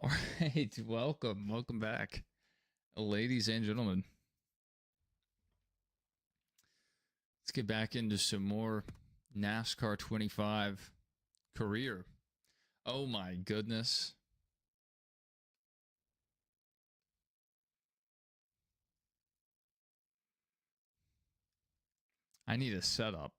All right, welcome back, ladies and gentlemen. Let's get back into some more NASCAR 25 career. Oh my goodness. I need a setup.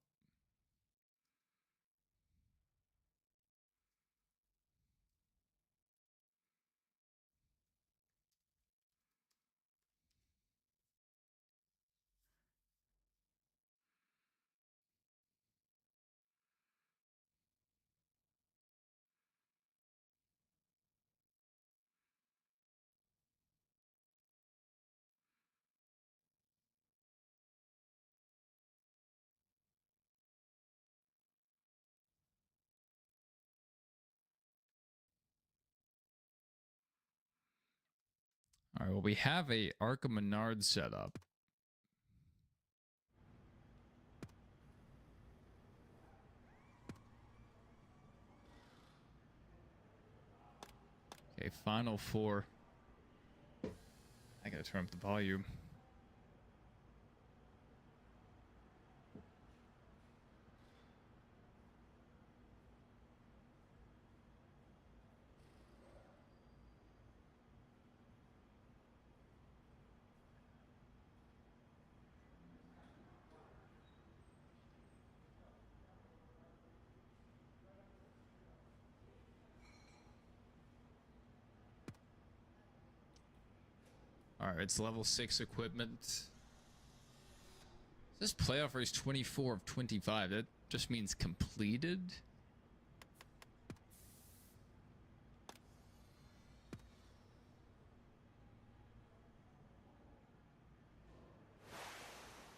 All right, well, we have a Arca Menard setup. Okay, final four. I gotta turn up the volume. All right, it's level 6 equipment. This playoff race 24 of 25. That just means completed.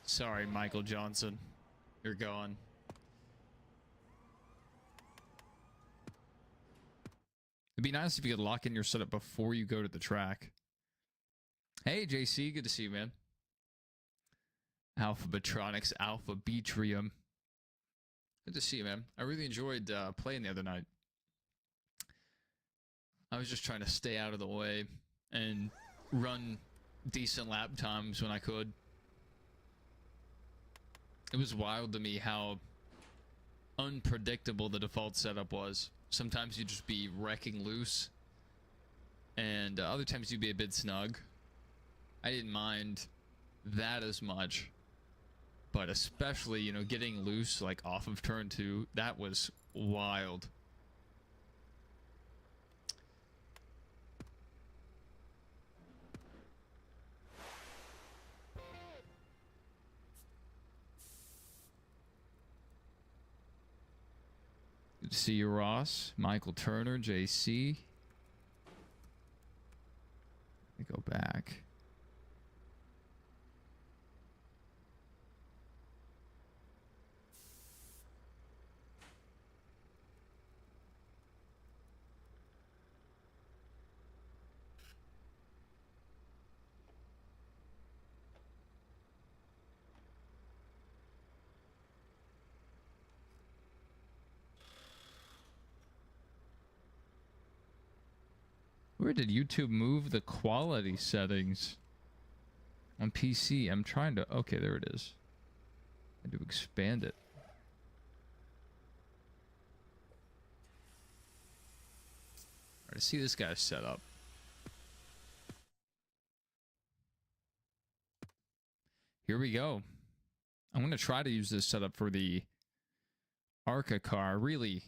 Sorry, Michael Johnson. You're gone. It'd be nice if you could lock in your setup before you go to the track. Hey, JC. Good to see you, man. AZtronics, Alpha Beatrium. Good to see you, man. I really enjoyed playing the other night. I was just trying to stay out of the way and run decent lap times when I could. It was wild to me how unpredictable the default setup was. Sometimes you'd just be wrecking loose, and other times you'd be a bit snug. I didn't mind that as much, but especially, you know, getting loose like off of turn 2, that was wild. Good to see you, Ross. Michael Turner, JC. Let me go back. Where did YouTube move the quality settings on PC? I'm trying to... Okay, there it is. I had to expand it. All right, see this guy's setup. Here we go. I'm going to try to use this setup for the ARCA car. Really,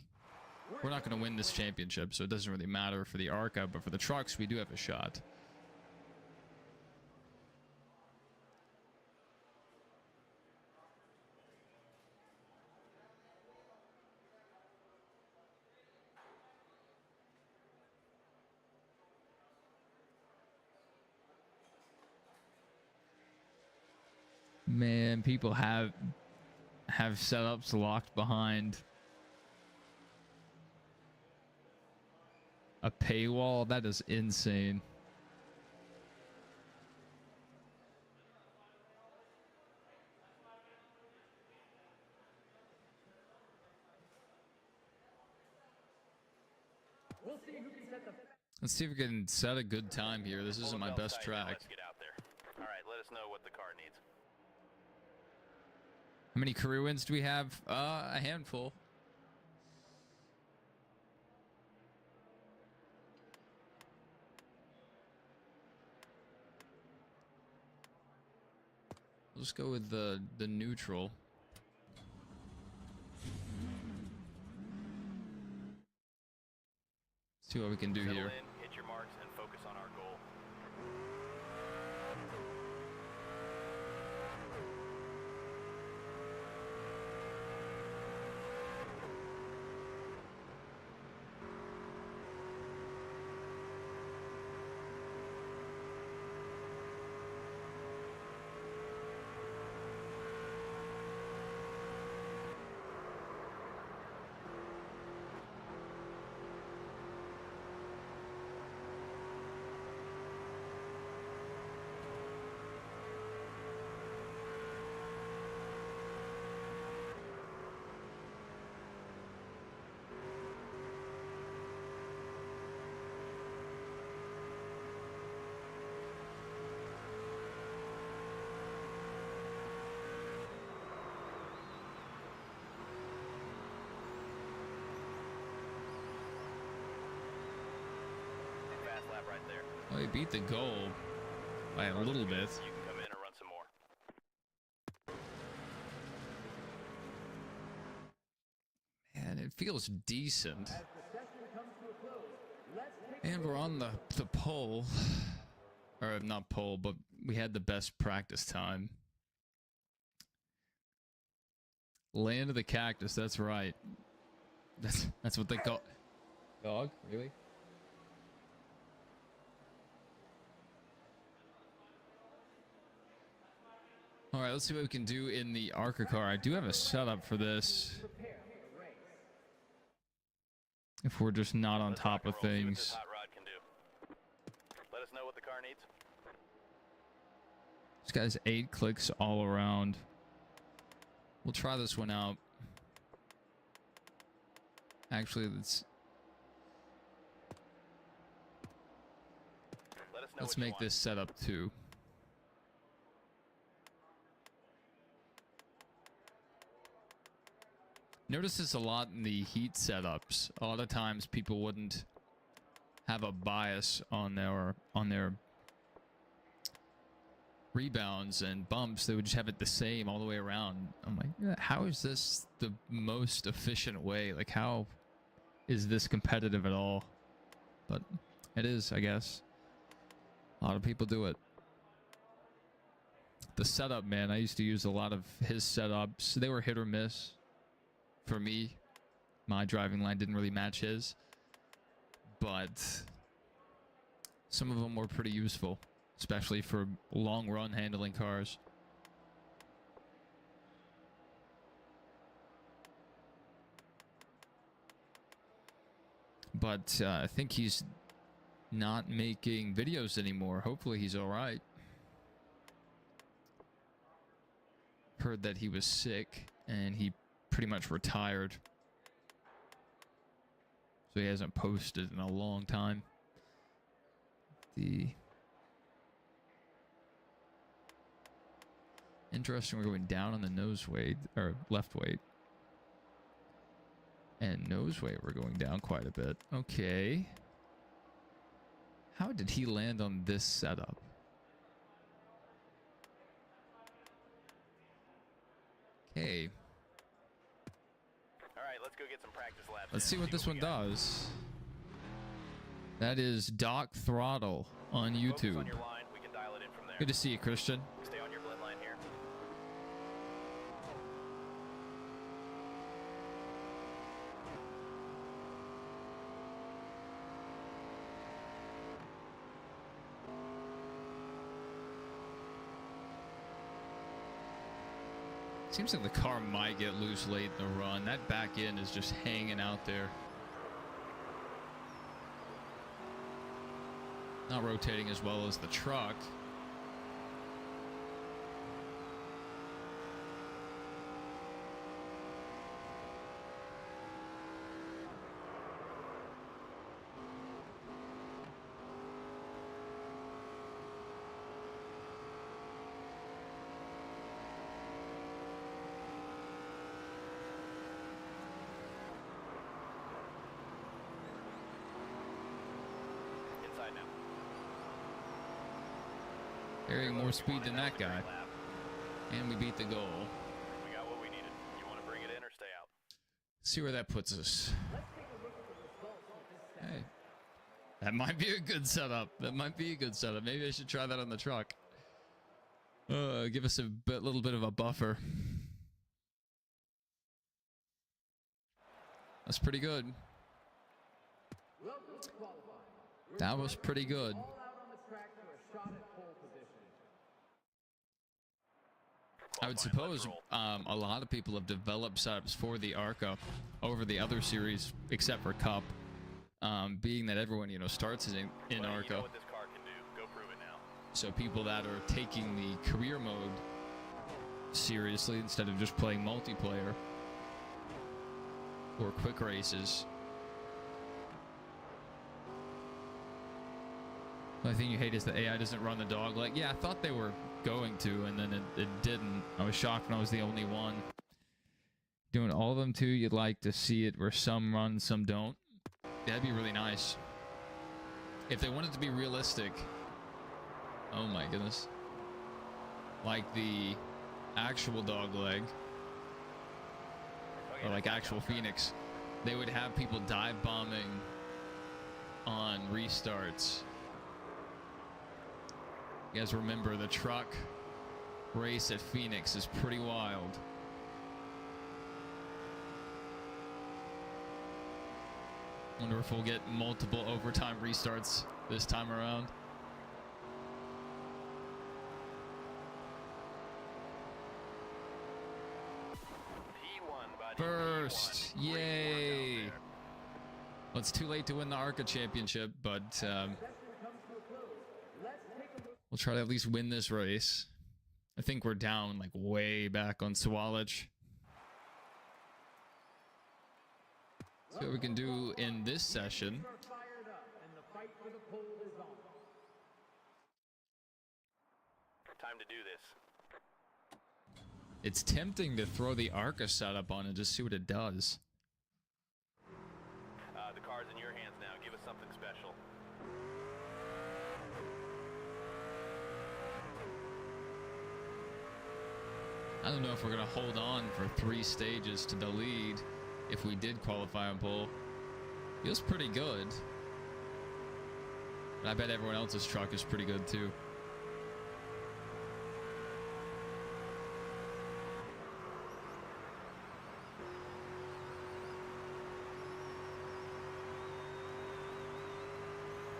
we're not going to win this championship, so it doesn't really matter for the ARCA, but for the trucks, we do have a shot. Man, people have setups locked behind a paywall. That is insane. Let's see if we can set a good time here. This isn't my best track. Let's get out there. All right, let us know what the car needs. How many career wins do we have? A handful. Let's go with the neutral. See what we can do Settle here. in, hit your marks, and focus on our goal. Lap right there. Well, he beat the goal by a little bit. You can come in and run some more. And it feels decent. And we're on the pole. Or not pole, but we had the best practice time. Land of the cactus, that's right. That's what they call... Dog? Really? All right, let's see what we can do in the ARCA car. I do have a setup for this. If we're just not on top of things. Hot rod can do. Let us know what the car needs. This guy's 8 clicks all around. We'll try this one out. Actually, let's make this setup too. Notice this a lot in the heat setups. A lot of times people wouldn't have a bias on their rebounds and bumps. They would just have it the same all the way around. I'm like, yeah, how is this the most efficient way? Like, how is this competitive at all? But it is, I guess. A lot of people do it. The setup, man, I used to use a lot of his setups. They were hit or miss. For me, my driving line didn't really match his, but some of them were pretty useful, especially for long run handling cars. But I think he's not making videos anymore. Hopefully he's all right. Heard that he was sick and he pretty much retired, so he hasn't posted in a long time. Interesting, we're going down on the nose weight, or left weight, and nose weight we're going down quite a bit. Okay, how did he land on this setup? Okay. Let's go get some practice laps. Let's see what this one does. That is Doc Throttle on YouTube. On your line. We can dial it in from there. Good to see you, Christian. Stay on your blend line here. Seems like the car might get loose late in the run. That back end is just hanging out there. Not rotating as well as the truck. Carrying more speed than that guy. Lap. And we beat the goal. We got what we needed. You want to bring it in or stay out? See where that puts us. Hey. That might be a good setup. That might be a good setup. Maybe I should try that on the truck. Give us a little bit of a buffer. That's pretty good. That was pretty good. I would suppose a lot of people have developed setups for the ARCA over the other series, except for Cup. Being that everyone, starts in ARCA. You know what this car can do. Go prove it now. So people that are taking the career mode seriously instead of just playing multiplayer or quick races. The only thing you hate is the AI doesn't run the dog leg. Yeah, I thought they were going to, and then it didn't. I was shocked when I was the only one. Doing all of them too, you'd like to see it where some run, some don't. That'd be really nice. If they wanted to be realistic, oh my goodness. Like the actual dog leg, or like actual Phoenix, they would have people dive bombing on restarts. You guys remember the truck race at Phoenix is pretty wild. Wonder if we'll get multiple overtime restarts this time around. First, yay! Well, it's too late to win the ARCA championship, but we'll try to at least win this race. I think we're down like way back on Swalich. See what we can do in this session. Time to do this. It's tempting to throw the ARCA setup on and just see what it does. The car's in your hands now. Give us something special. I don't know if we're going to hold on for 3 stages to the lead if we did qualify on pole. Feels pretty good. But I bet everyone else's truck is pretty good too.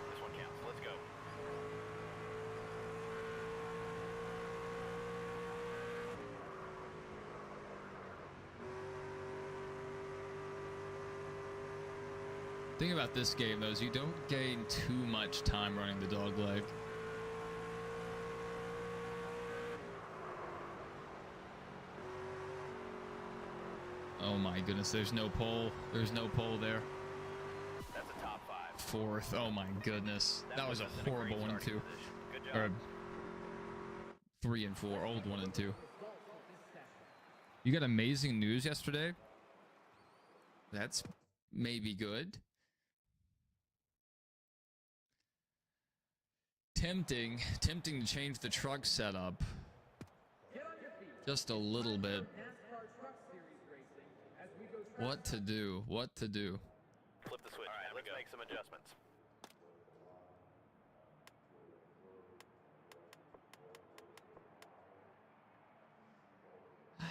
This one counts. Let's go. Thing about this game, though, is you don't gain too much time running the dog leg. Oh my goodness, there's no pole. There's no pole there. That's a top 5. 4th. Oh my goodness. That was a puts us in horrible great 1 and 2. starting position. Good job. Or 3 and 4. Old 1 and 2. You got amazing news yesterday? That's maybe good. Tempting to change the truck setup just a little bit. What to do? Flip the switch. All right, let's make some adjustments. I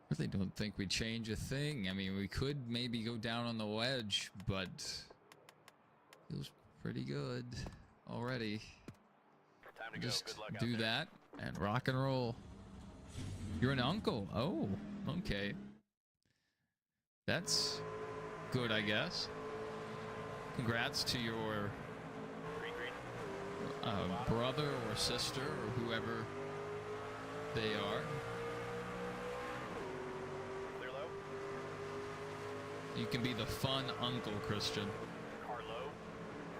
really don't think we change a thing. I mean, we could maybe go down on the wedge, but feels pretty good already. Time to Just go. Good luck out do there. that and rock and roll. You're an uncle. Oh, okay. That's good, I guess. Congrats to your brother or sister or whoever they are. Clear low. You can be the fun uncle, Christian. Car low.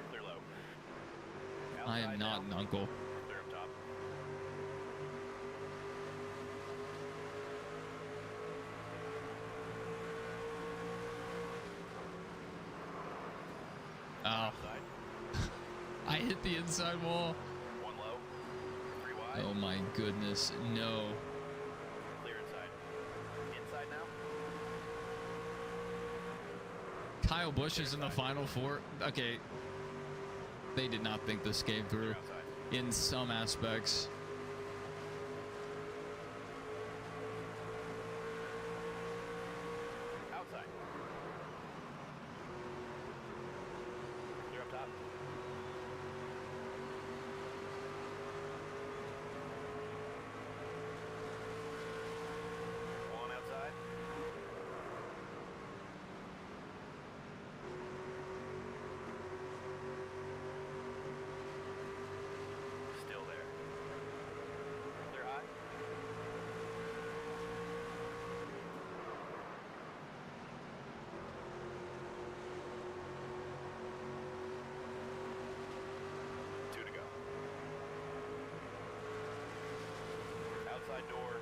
Clear low. I am Outside not now. an uncle. Clear up top. Oh, Outside. I hit the inside wall. 1 low. 3 wide. high. Oh my goodness, no. Clear inside. Inside now. Kyle Busch is in the final four. Okay. They did not think this came through Outside. in some aspects. Outside. Clear up top. One outside. Still there. Clear high. Two to go. Outside door.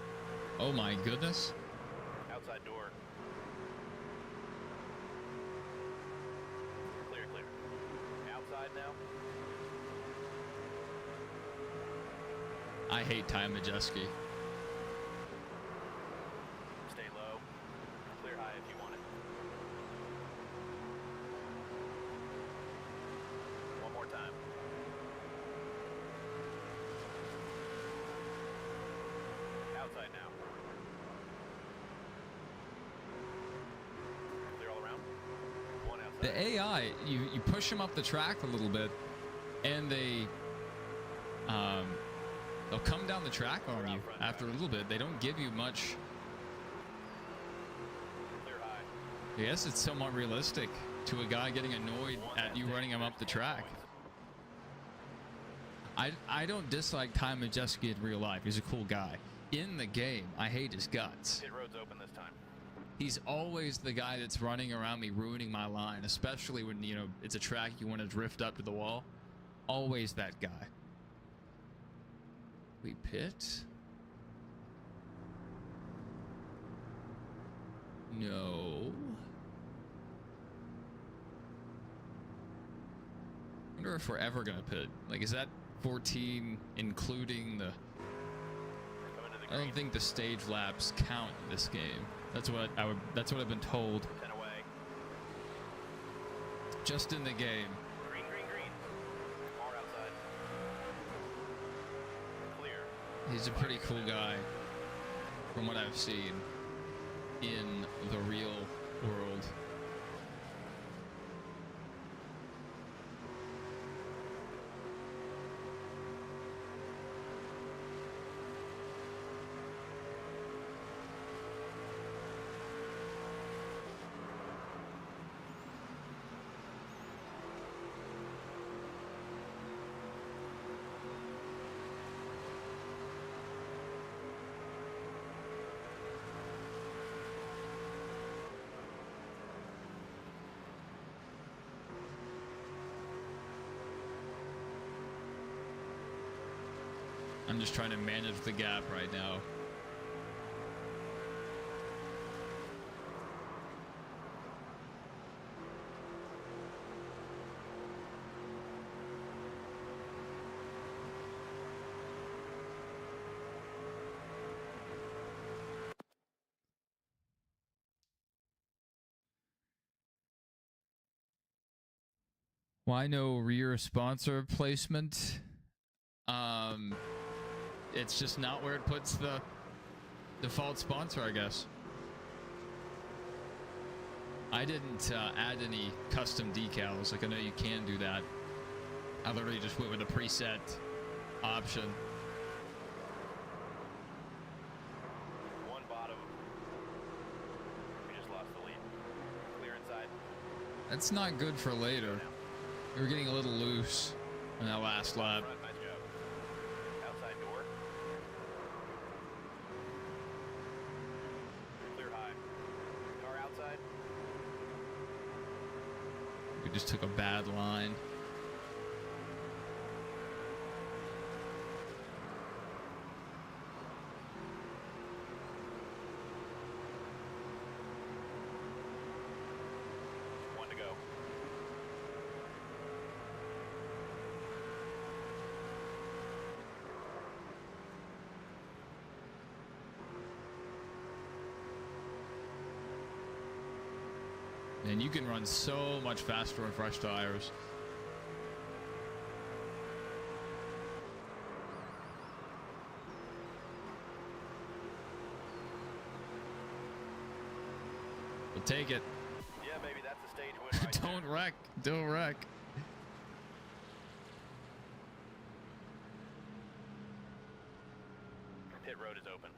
Oh my goodness. Outside door. Clear, clear. Outside now. I hate Ty Majeski. Stay low. Clear high if you want it. One more time. Outside now. Clear all around. One outside. The AI, you push them up the track a little bit, and they'll come down the track on you after a little bit. They don't give you much. Clear high. I guess it's somewhat realistic to a guy getting annoyed at you running him up the track. I don't dislike Ty Majeski in real life. He's a cool guy. In the game, I hate his guts. Pit road's open this time. He's always the guy that's running around me, ruining my line, especially when, you know, it's a track you want to drift up to the wall. Always that guy. We pit? No. I wonder if we're ever gonna pit. Like, is that 14 including the... Coming to the I don't green. think the stage laps count in this game. That's what that's what I've been told. 10 away. Just in the game. Green, green, green. More outside. Clear. He's a pretty cool guy from what I've seen in the real world. I'm just trying to manage the gap right now. Why no rear sponsor placement? It's just not where it puts the default sponsor, I guess. I didn't add any custom decals. Like, I know you can do that. I literally just went with a preset option. One bottom. We just lost the lead. Clear inside. That's not good for later. We were getting a little loose in that last lap. Front, nice job. Outside door. Clear high. Car outside. We just took a bad line. One to go. And you can run so much faster on fresh tires. We'll take it. Yeah, baby, that's the stage win right Don't wreck. Don't wreck. there. Pit road is open.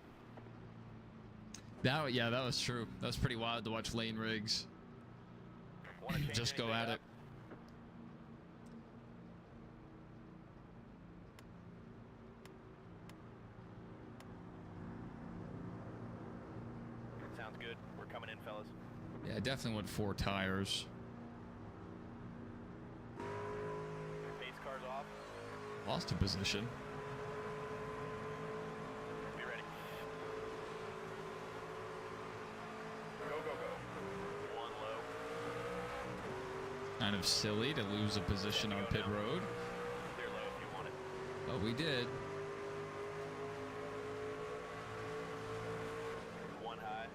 Yeah, that was true. That was pretty wild to watch lane rigs. Wanna change Just go anything at up? it. Sounds good. We're coming in, fellas. Yeah, I definitely want 4 tires. Pace cars off. Lost a position. Be ready. Go, go, go. One low. Kind of silly to lose a position on pit road. Clear low if you want it. But we did. One high.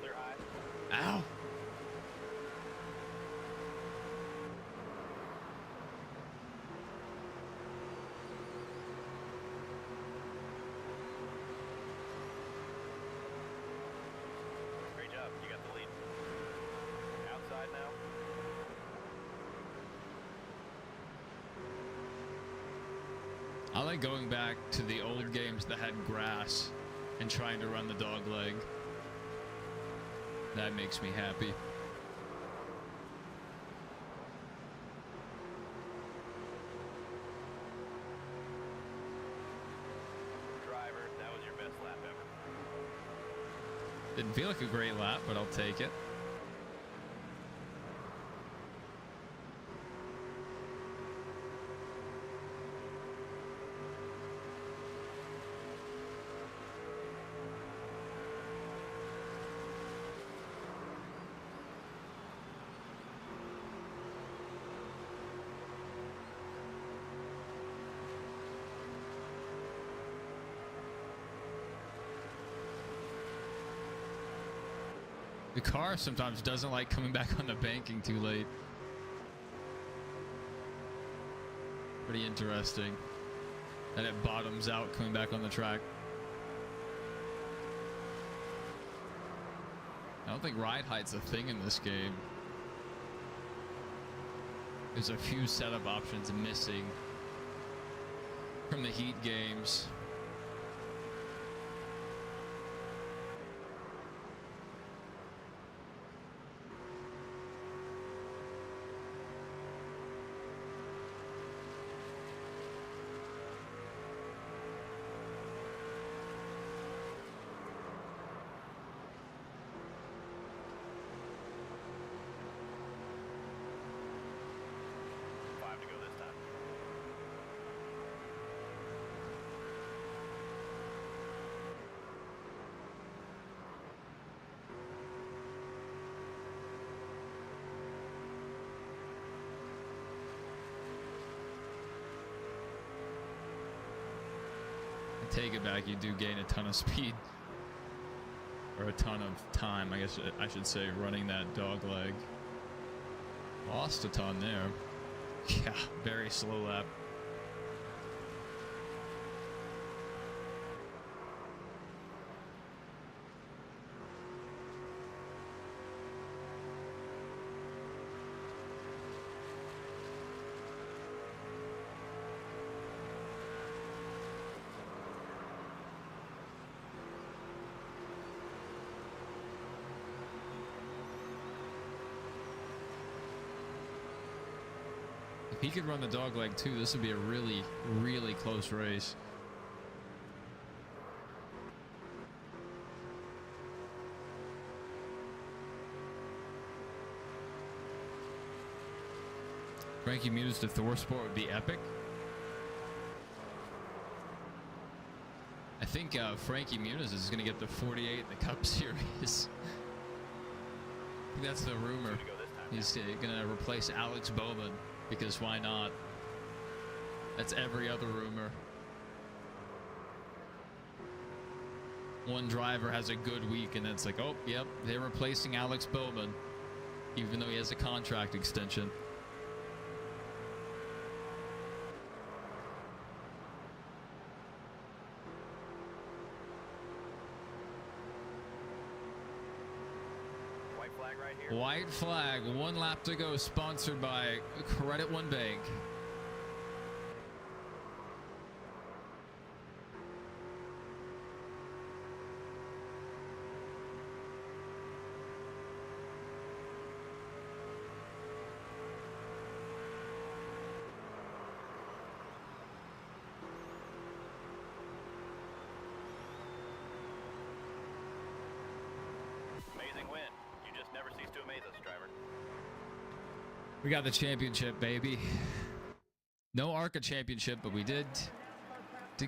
Clear high. Ow! Great job. You got the lead. Outside now. I like going back to the old games that had grass and trying to run the dog leg. That makes me happy. Driver, that was your best lap ever. Didn't feel like a great lap, but I'll take it. The car sometimes doesn't like coming back on the banking too late. Pretty interesting. And it bottoms out coming back on the track. I don't think ride height's a thing in this game. There's a few setup options missing from the Heat games. Five to go this time. I take it back, you do gain a ton of speed. Or a ton of time, I guess I should say, running that dog leg. Lost a ton there. Yeah, very slow lap. If he could run the dog leg too, this would be a really, really close race. Frankie Muniz to ThorSport would be epic. I think Frankie Muniz is going to get the 48 in the Cup Series. I think that's the rumor. He's going to replace Alex Bowman, because why not? That's every other rumor. one driver has a good week and it's like, oh, yep, they're replacing Alex Bowman, even though he has a contract extension. White flag right here. White flag, 1 lap to go, sponsored by Credit One Bank. Amazing win. You just never cease to amaze us, driver. We got the championship, baby. No ARCA championship, but we did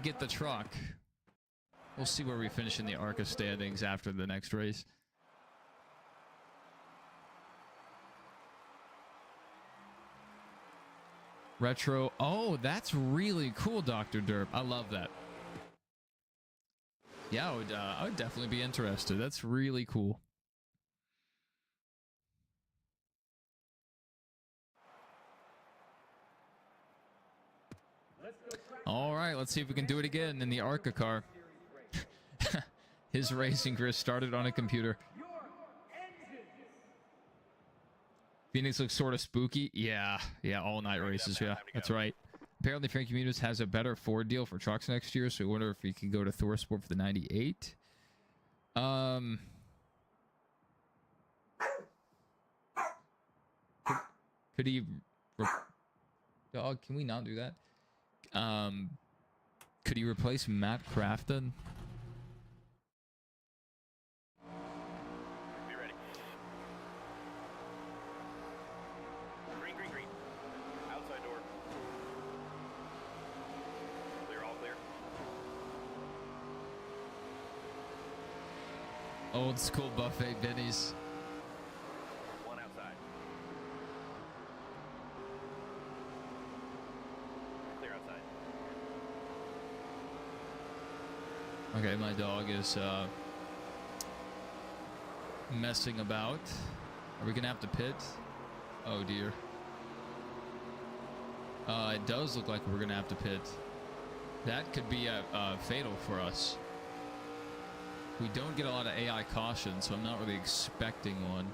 get the truck. We'll see where we finish in the ARCA standings after the next race. Retro. Oh, that's really cool, Dr. Derp. I love that. Yeah, I would definitely be interested. That's really cool. All right, let's see if we can do it again in the ARCA car. His racing career started on a computer. Phoenix looks sort of spooky. Yeah, all night races. Yeah, that's right. Apparently, Frankie Muniz has a better Ford deal for trucks next year, so we wonder if he can go to Thor Sport for the 98. Could he... Dog, can we not do that? Could he replace Matt Crafton? Be ready. Green, green, green. Outside door. Clear, all clear. Old school buffet Benny's. One outside. Clear outside. Okay, my dog is messing about. Are we gonna have to pit? Oh dear. It does look like we're gonna have to pit. That could be fatal for us. We don't get a lot of AI caution, so I'm not really expecting one.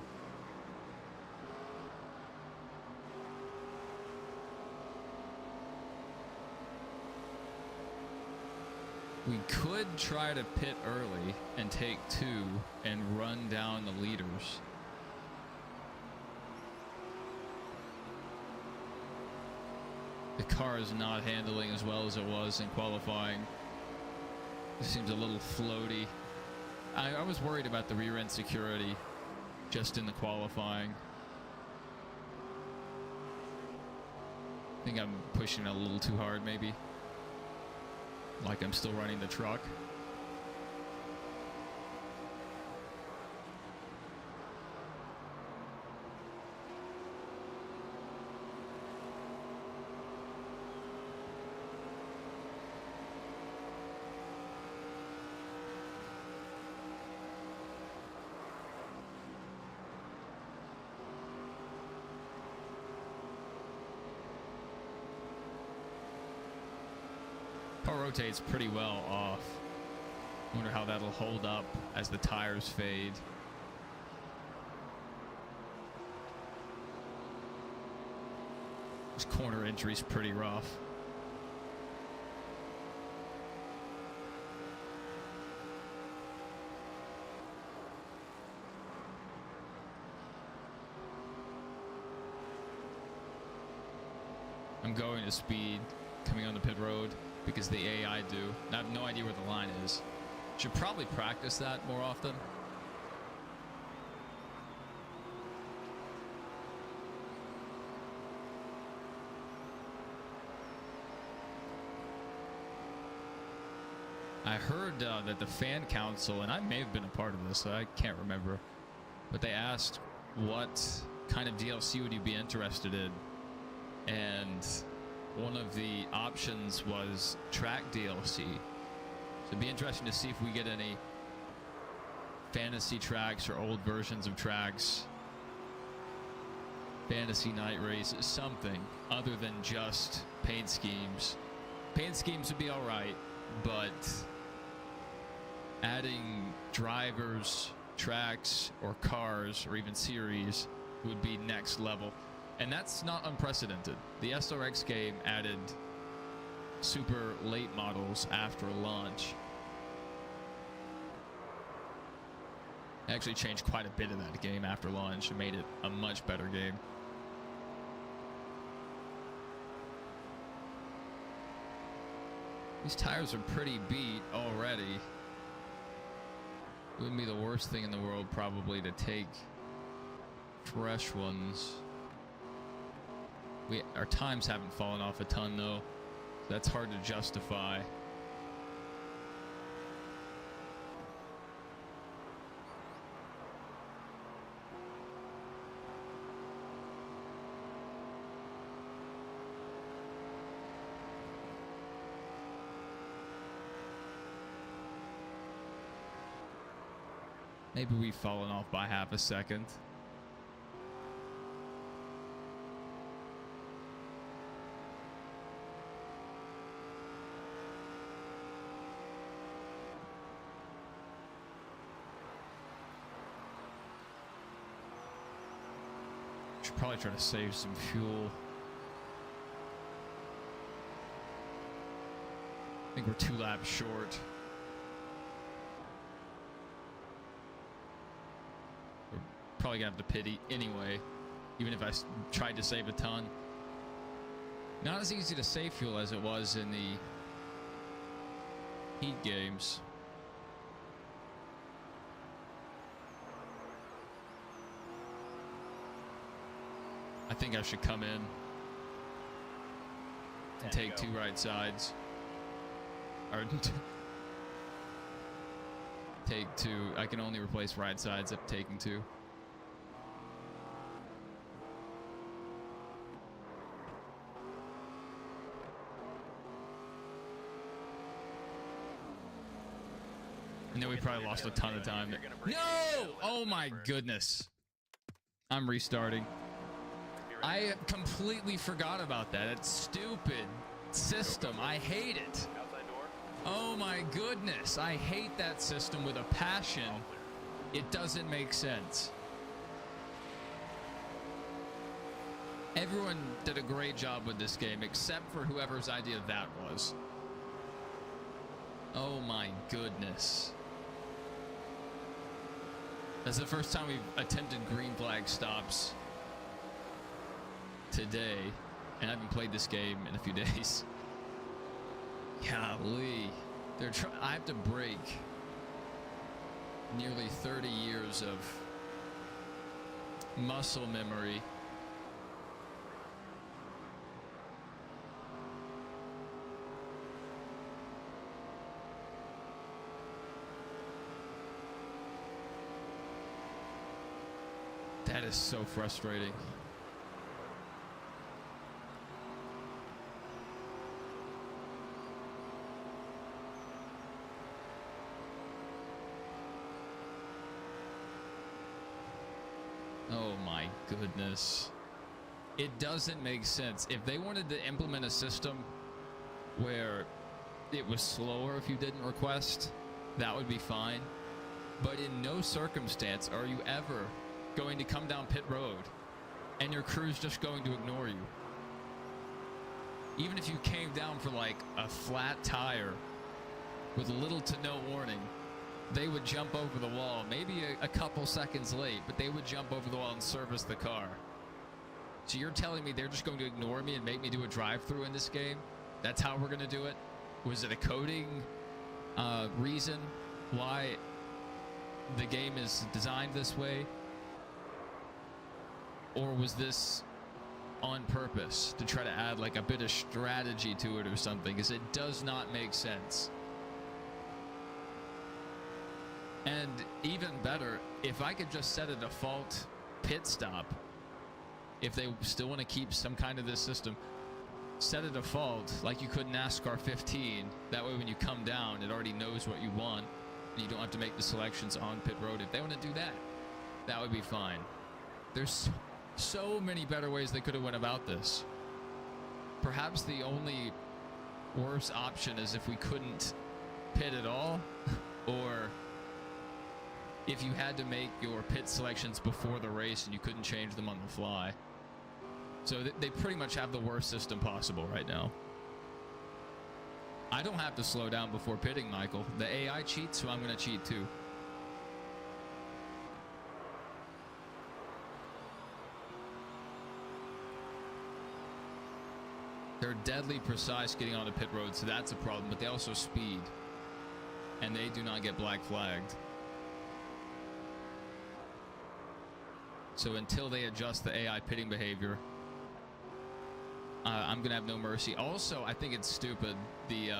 We could try to pit early and take 2 and run down the leaders. The car is not handling as well as it was in qualifying. It seems a little floaty. I was worried about the rear end security just in the qualifying. I think I'm pushing it a little too hard, maybe. Like I'm still running the truck. Rotates pretty well off. Wonder how that'll hold up as the tires fade. This corner entry's pretty rough. I'm going to speed coming on the pit road because the AI do. I have no idea where the line is. Should probably practice that more often. I heard that the fan council, and I may have been a part of this, so I can't remember, but they asked what kind of DLC would you be interested in, and one of the options was track DLC. So it'd be interesting to see if we get any fantasy tracks or old versions of tracks. Fantasy night race, something other than just paint schemes. Paint schemes would be all right, but adding drivers, tracks, or cars, or even series would be next level. And that's not unprecedented. The SRX game added super late models after launch. It actually changed quite a bit of that game after launch and made it a much better game. These tires are pretty beat already. It wouldn't be the worst thing in the world probably to take fresh ones. Our times haven't fallen off a ton though. So that's hard to justify. Maybe we've fallen off by half a second. Should probably try to save some fuel. I think we're 2 laps short. Probably gonna have to pity anyway, even if I tried to save a ton. Not as easy to save fuel as it was in the heat games. I think I should come in and take 2 right sides. Or take 2. I can only replace right sides if taking 2. And then we probably lost a ton of time. No! Oh my goodness. I'm restarting. I completely forgot about that. It's stupid system. I hate it. Oh my goodness. I hate that system with a passion. It doesn't make sense. Everyone did a great job with this game, except for whoever's idea that was. Oh my goodness. That's the first time we've attempted green flag stops today, and I haven't played this game in a few days. Golly. I have to break nearly 30 years of muscle memory. That is so frustrating. Oh my goodness. It doesn't make sense. If they wanted to implement a system where it was slower if you didn't request, that would be fine. But in no circumstance are you ever going to come down pit road and your crew's just going to ignore you. Even if you came down for like a flat tire with little to no warning, they would jump over the wall, maybe a couple seconds late, but they would jump over the wall and service the car. So you're telling me they're just going to ignore me and make me do a drive-through in this game? That's how we're going to do it? Was it a coding reason why the game is designed this way? Or was this on purpose to try to add like a bit of strategy to it or something? Because it does not make sense. And even better, if I could just set a default pit stop, if they still want to keep some kind of this system, set a default like you could in NASCAR 15. That way when you come down, it already knows what you want. and you don't have to make the selections on pit road. If they want to do that, that would be fine. There's so many better ways they could have went about this. Perhaps the only worse option is if we couldn't pit at all, or if you had to make your pit selections before the race and you couldn't change them on the fly. So they pretty much have the worst system possible right now. I don't have to slow down before pitting, Michael. The AI cheats, so I'm going to cheat too. They're deadly precise getting onto pit road, so that's a problem, but they also speed. And they do not get black flagged. So until they adjust the AI pitting behavior, I'm going to have no mercy. Also, I think it's stupid, the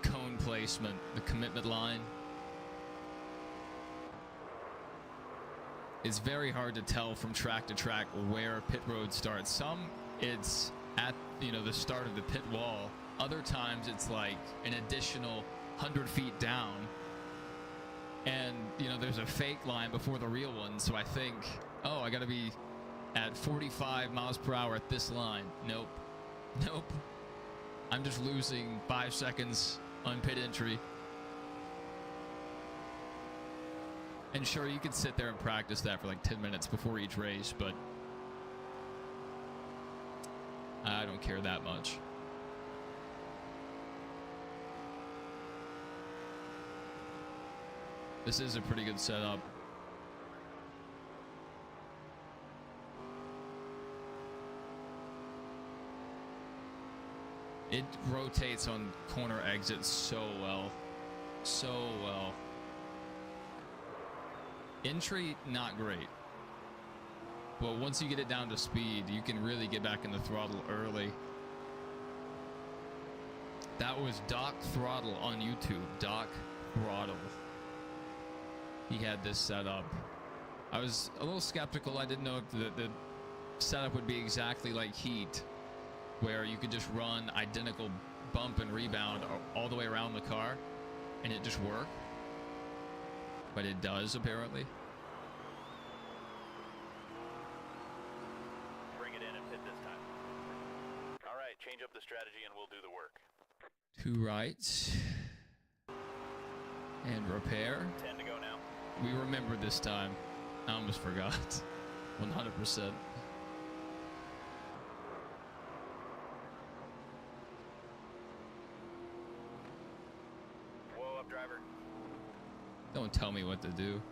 cone placement, the commitment line. It's very hard to tell from track to track where pit road starts. Some, it's at, you know, the start of the pit wall. Other times it's like an additional 100 feet down. And, you know, there's a fake line before the real one. So I think, oh, I got to be at 45 miles per hour at this line. Nope. Nope. I'm just losing 5 seconds on pit entry. And sure, you could sit there and practice that for like 10 minutes before each race, but I don't care that much. This is a pretty good setup. It rotates on corner exits so well. So well. Entry, not great. But once you get it down to speed, you can really get back in the throttle early. That was Doc Throttle on YouTube. Doc Throttle. He had this set up. I was a little skeptical. I didn't know if the setup would be exactly like Heat, where you could just run identical bump and rebound all the way around the car and it just work. But it does, apparently. Bring it in and pit this time. All right, change up the strategy and we'll do the work. 2 rights. And repair. 10 to go now. We remember this time. I almost forgot. 100%. Whoa up, driver. Don't tell me what to do.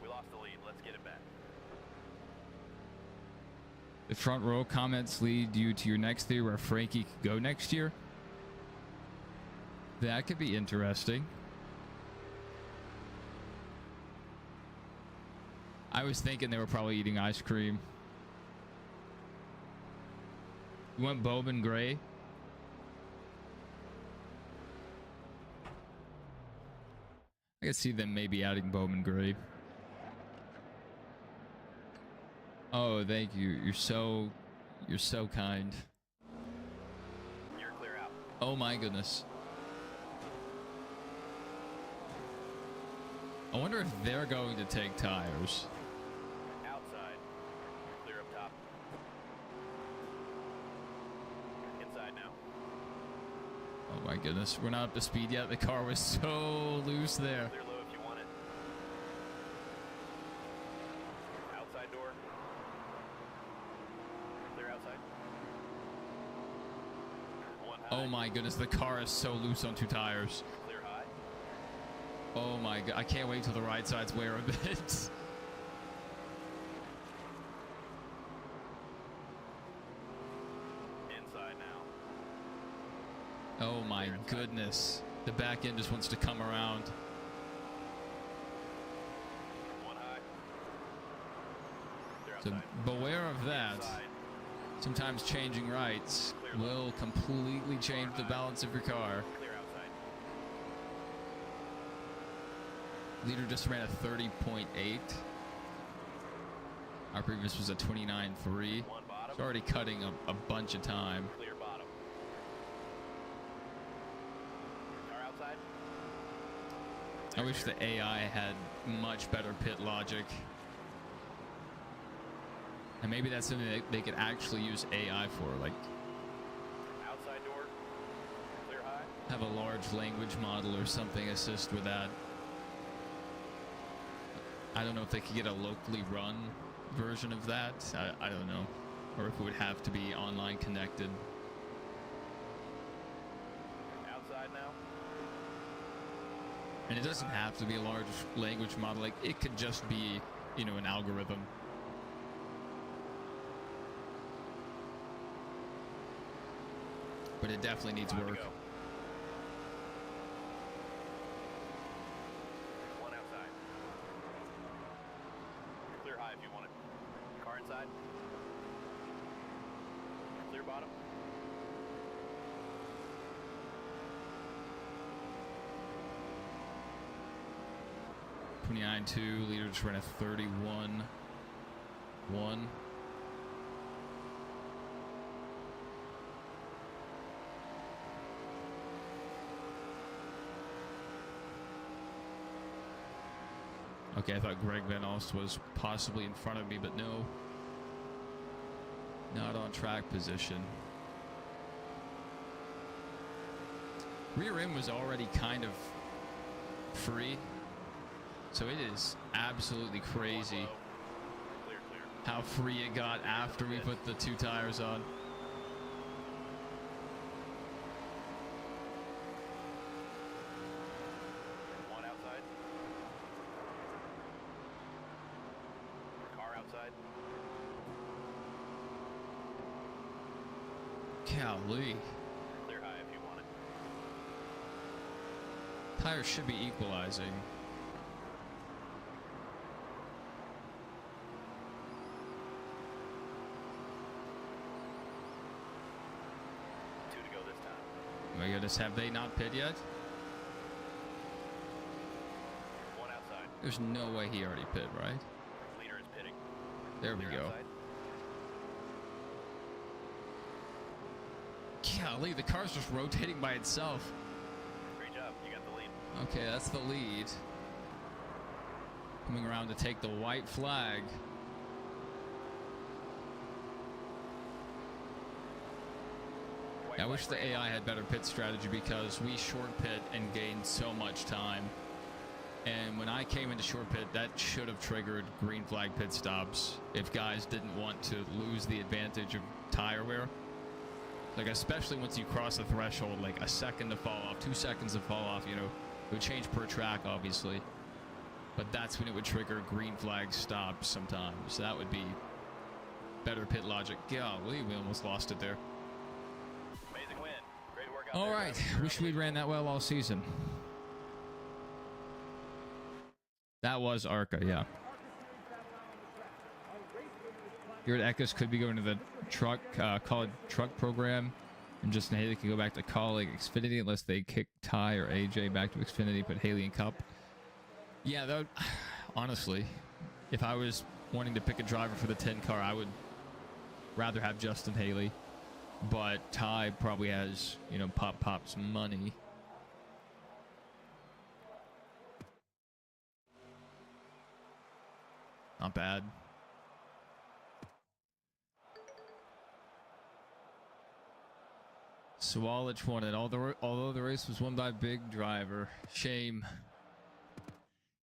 We lost the lead. Let's get it back. The front row comments lead you to your next theory where Frankie could go next year. That could be interesting. I was thinking they were probably eating ice cream. You want Bowman Gray? I could see them maybe adding Bowman Gray. Oh, thank you. You're so kind. You're clear out. Oh my goodness. I wonder if they're going to take tires. Outside. Clear up top. Inside now. Oh my goodness. We're not up to speed yet. The car was so loose there. Clear low if you want it. Outside door. Clear outside. One high. Oh my goodness. The car is so loose on 2 tires. Clear high. Oh my god. I can't wait till the right side's wear a bit. Inside now. Oh my goodness. The back end just wants to come around. One high. Clear So outside. beware of that. Inside. Sometimes changing rights will completely change the balance of your car. Clear outside. Leader just ran a 30.8. Our previous was a 29.3. One bottom. It's already cutting a bunch of time. Clear I wish the AI had much better pit logic. And maybe that's something that they could actually use AI for, like Outside door. Clear high. have a large language model or something assist with that. I don't know if they could get a locally run version of that. I don't know. Or if it would have to be online connected. Outside now. And it doesn't have to be a large language model. Like, it could just be, you know, an algorithm. But it definitely needs Time to work. go. One outside. Clear high if you want it. Car inside. Clear bottom. 29.2, leader just ran a 31.1. Okay, I thought Greg Van Alst was possibly in front of me, but no. Not on track position. Rear end was already kind of free. So it is absolutely crazy Clear, clear. how free it got after we put the 2 tires on. One outside. Car outside. Golly. Clear high if you want it. Tires should be equalizing. Two to go this time. Oh my goodness, have they not pit yet? One outside. There's no way he already pit, right? Leader is pitting. There we Clear go. outside. Golly, the car's just rotating by itself. Great job. You got the lead. Okay, that's the lead. Coming around to take the white flag. White I wish flag the ran. AI had better pit strategy because we short pit and gained so much time. And when I came into short pit, that should have triggered green flag pit stops if guys didn't want to lose the advantage of tire wear. Like, especially once you cross the threshold, like a second to fall off, 2 seconds to fall off, you know, it would change per track, obviously. But that's when it would trigger green flag stops sometimes. That would be better pit logic. Golly, we almost lost it there. Amazing win. Great work out All there, right, Travis. wish we'd ran that well all season. That was ARCA, yeah. Here at Eckes could be going to the truck college truck program, and Justin Haley can go back to calling Xfinity unless they kick Ty or AJ back to Xfinity, put Haley in Cup. Yeah, that would, honestly, if I was wanting to pick a driver for the 10 car, I would rather have Justin Haley. But Ty probably has, you know, Pop's money. Not bad. Swalich won it. Although the race was won by a big driver. Shame.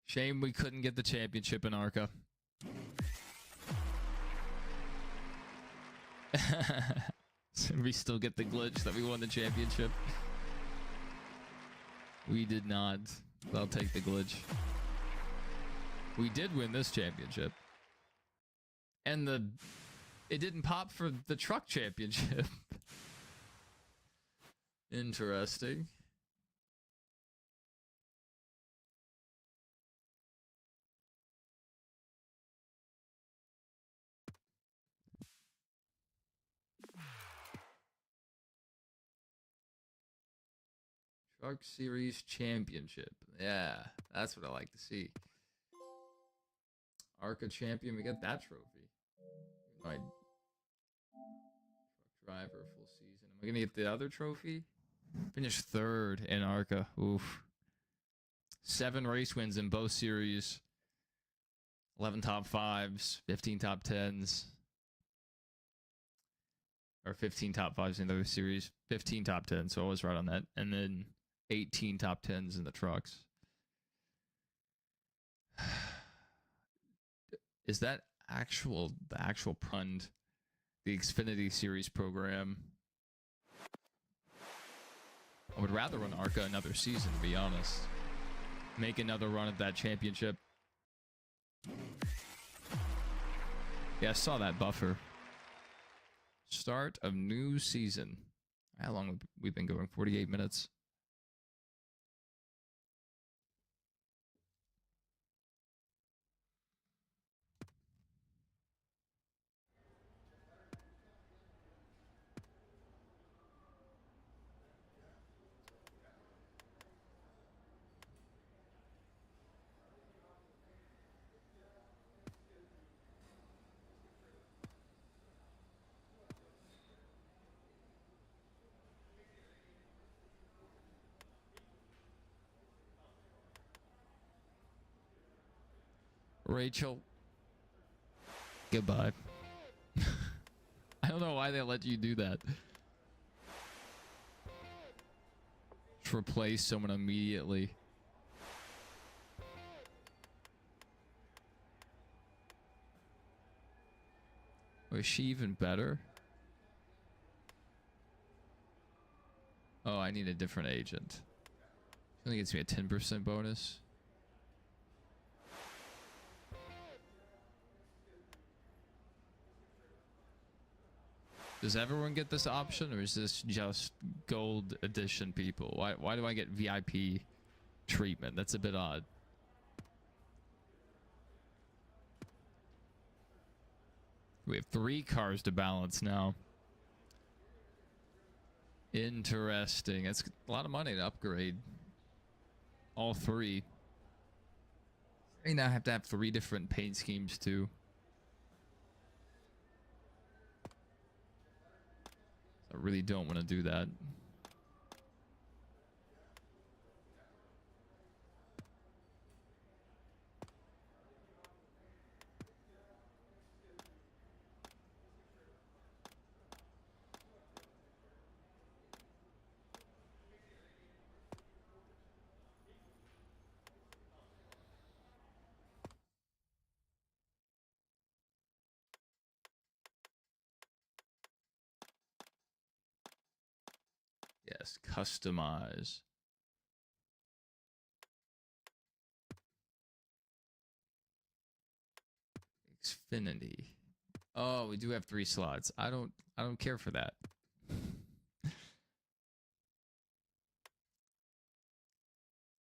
Shame we couldn't get the championship in ARCA. So we still get the glitch that we won the championship. We did not. I'll take the glitch. We did win this championship. And it didn't pop for the truck championship. Interesting. Truck Series Championship. Yeah, that's what I like to see. ARCA champion, we got that trophy. All right. Truck driver full season. Am I gonna get the other trophy? Finished third in ARCA. Oof. 7 race wins in both series, 11 top 5s, 15 top 10s, or 15 top 5s in the other series, 15 top 10s, so I was right on that, and then 18 top 10s in the trucks. Is that the actual Prund, the Xfinity Series program? I would rather run ARCA another season, to be honest. Make another run at that championship. Yeah, I saw that buffer. Start of new season. How long have we been going? 48 minutes. Rachel, goodbye. I don't know why they let you do that. Just replace someone immediately. Was she even better? Oh, I need a different agent. She only gets me a 10% bonus. Does everyone get this option, or is this just gold edition people? Why do I get VIP treatment? That's a bit odd. We have 3 cars to balance now. Interesting. That's a lot of money to upgrade all 3. I now have to have 3 different paint schemes too. I really don't want to do that. Yes, customize. Xfinity. Oh, we do have 3 slots. I don't care for that.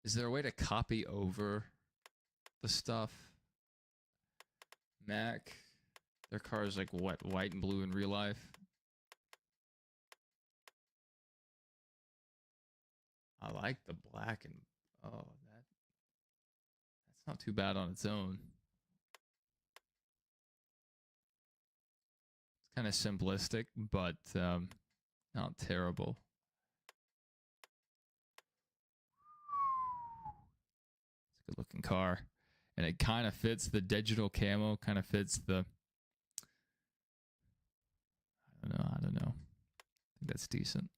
Is there a way to copy over the stuff? Mac, their car is like what, white and blue in real life? I like the black and that's not too bad on its own. It's kind of simplistic, but not terrible. It's a good looking car. And it kind of fits the digital camo, kind of fits the... I don't know. I think that's decent.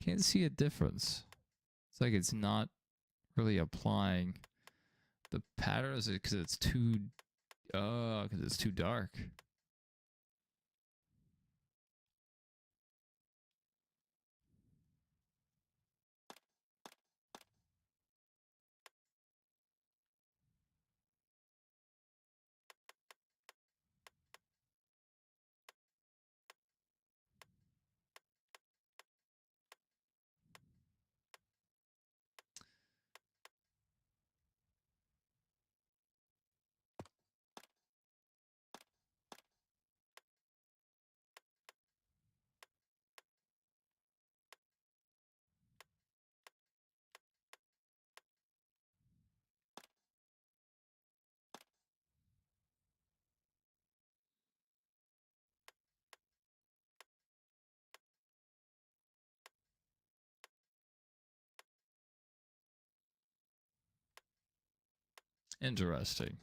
Can't see a difference. It's like it's not really applying the pattern. Is it because it's too dark? Interesting.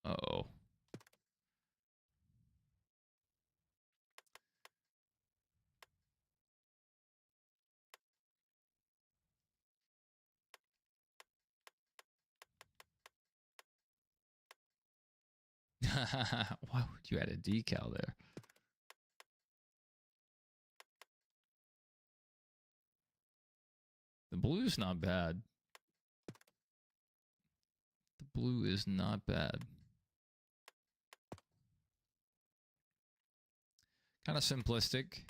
Uh-oh. Why would you add a decal there? The blue's not bad. The blue is not bad. Kind of simplistic.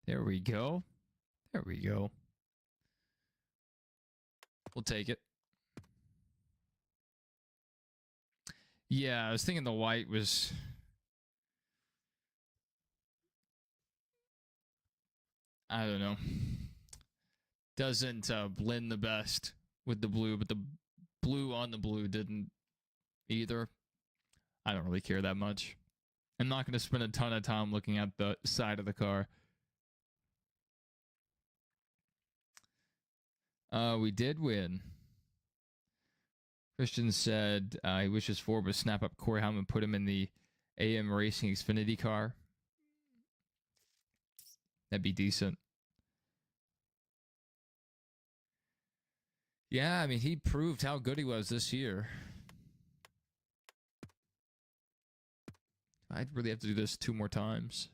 There we go. There we go. We'll take it. Yeah, I was thinking the white was... I don't know. Doesn't blend the best with the blue, but the blue on the blue didn't either. I don't really care that much. I'm not going to spend a ton of time looking at the side of the car. We did win. Christian said he wishes Ford would snap up Corey Haim and put him in the AMRacing Xfinity car. That'd be decent. Yeah, I mean, he proved how good he was this year. I'd really have to do this 2 more times.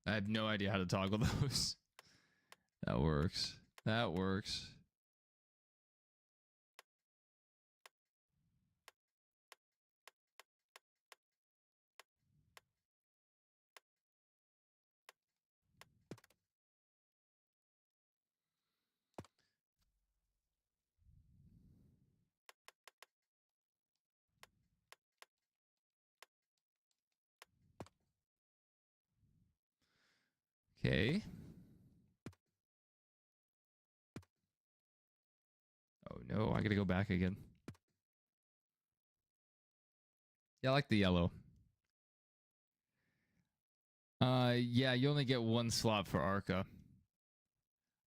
I have no idea how to toggle those. That works. That works. Okay. Oh no, I gotta go back again. Yeah, I like the yellow. Yeah, you only get one slot for Arca.